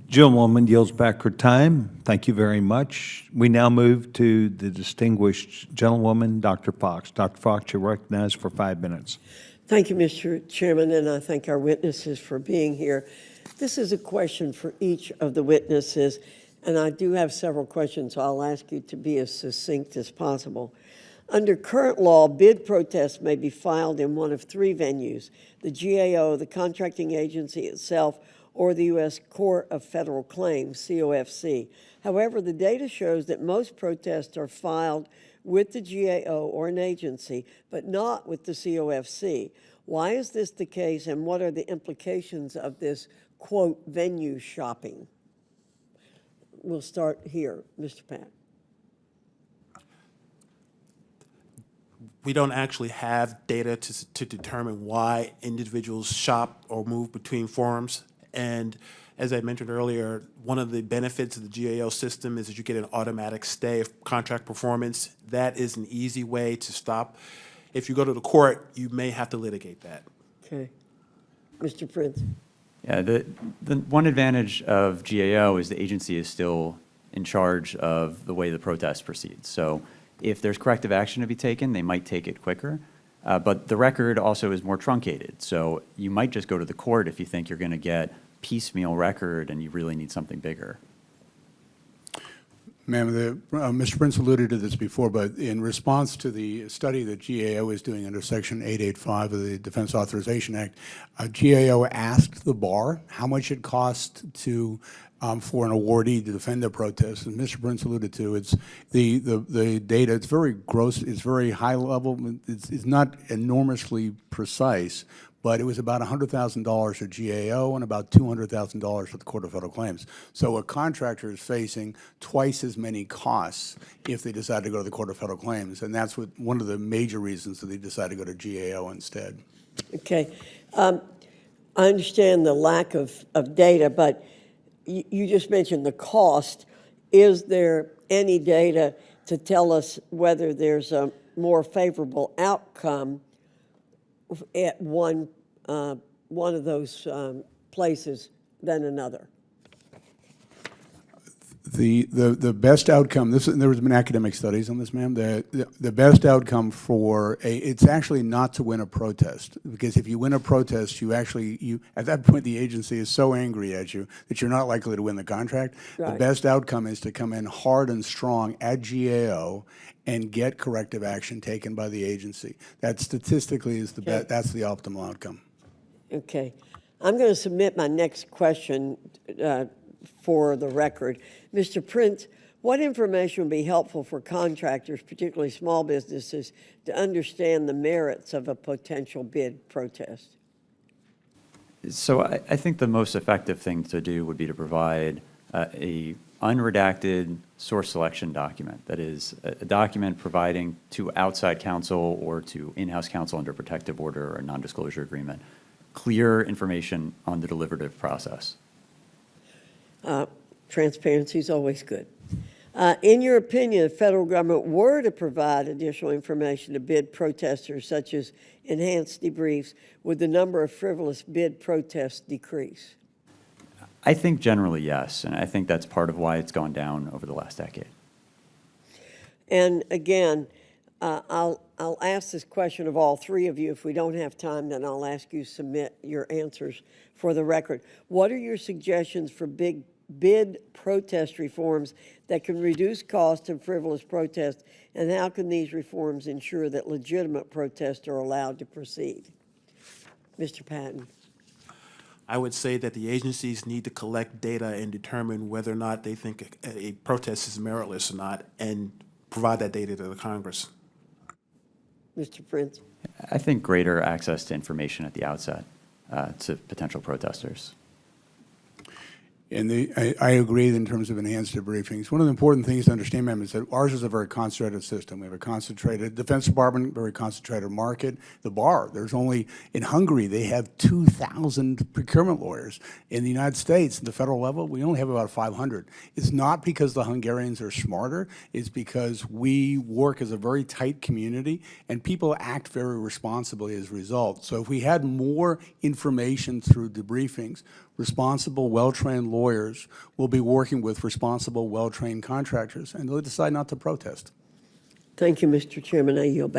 Gentlewoman yields back her time. Thank you very much. We now move to the distinguished gentlewoman, Dr. Foxx. Dr. Foxx, you're recognized for 5 minutes. Thank you, Mr. Chairman, and I thank our witnesses for being here. This is a question for each of the witnesses, and I do have several questions, so I'll ask you to be as succinct as possible. Under current law, bid protests may be filed in one of three venues: the GAO, the contracting agency itself, or the U.S. Court of Federal Claims, COFC. However, the data shows that most protests are filed with the GAO or an agency, but not with the COFC. Why is this the case, and what are the implications of this, quote, venue shopping? We'll start here, Mr. Pat. We don't actually have data to determine why individuals shop or move between forums. And as I mentioned earlier, one of the benefits of the GAO system is that you get an automatic stay of contract performance. That is an easy way to stop. If you go to the court, you may have to litigate that. Okay. Mr. Prince. Yeah, the one advantage of GAO is the agency is still in charge of the way the protest proceeds. So if there's corrective action to be taken, they might take it quicker. But the record also is more truncated. So you might just go to the court if you think you're going to get piecemeal record and you really need something bigger. Ma'am, Mr. Prince alluded to this before, but in response to the study that GAO is doing under Section 885 of the Defense Authorization Act, GAO asked the bar how much it cost to for an awardee to defend their protest. And Mr. Prince alluded to, it's the data, it's very gross, it's very high level, it's not enormously precise, but it was about $100,000 at GAO and about $200,000 at the Court of Federal Claims. So a contractor is facing twice as many costs if they decide to go to the Court of Federal Claims, and that's one of the major reasons that they decide to go to GAO instead. Okay. I understand the lack of data, but you just mentioned the cost. Is there any data to tell us whether there's a more favorable outcome at one of those places than another? The best outcome, there has been academic studies on this, ma'am. The best outcome for it's actually not to win a protest, because if you win a protest, you at that point the agency is so angry at you that you're not likely to win the contract. Right. The best outcome is to come in hard and strong at GAO and get corrective action taken by the agency. That statistically is that's the optimal outcome. Okay, I'm going to submit my next question for the record. Mr. Prince, what information would be helpful for contractors, particularly small businesses, to understand the merits of a potential bid protest? So I think the most effective thing to do would be to provide a unredacted source selection document. That is a document providing to outside counsel or to in-house counsel under protective order or non-disclosure agreement clear information on the deliberative process. Transparency is always good. In your opinion, if the federal government were to provide additional information to bid protesters, such as enhanced debriefs, would the number of frivolous bid protests decrease? I think generally yes, and I think that's part of why it's gone down over the last decade. And again, I'll ask this question of all three of you. If we don't have time, then I'll ask you to submit your answers for the record. What are your suggestions for big bid protest reforms that can reduce costs and frivolous protests, and how can these reforms ensure that legitimate protests are allowed to proceed? Mr. Patton. I would say that the agencies need to collect data and determine whether or not they think a protest is meritless or not, and provide that data to the Congress. Mr. Prince. I think greater access to information at the outset to potential protesters. And I agree in terms of enhanced debriefings. One of the important things to understand, ma'am, is that ours is a very concentrated system. We have a concentrated Defense Department, very concentrated market. The bar, there's only, in Hungary, they have 2,000 procurement lawyers. In the United States, at the federal level, we only have about 500. It's not because the Hungarians are smarter. It's because we work as a very tight community, and people act very responsibly as a result. So if we had more information through debriefings, responsible, well-trained lawyers will be working with responsible, well-trained contractors, and they'll decide not to protest. Thank you, Mr. Chairman. I yield back.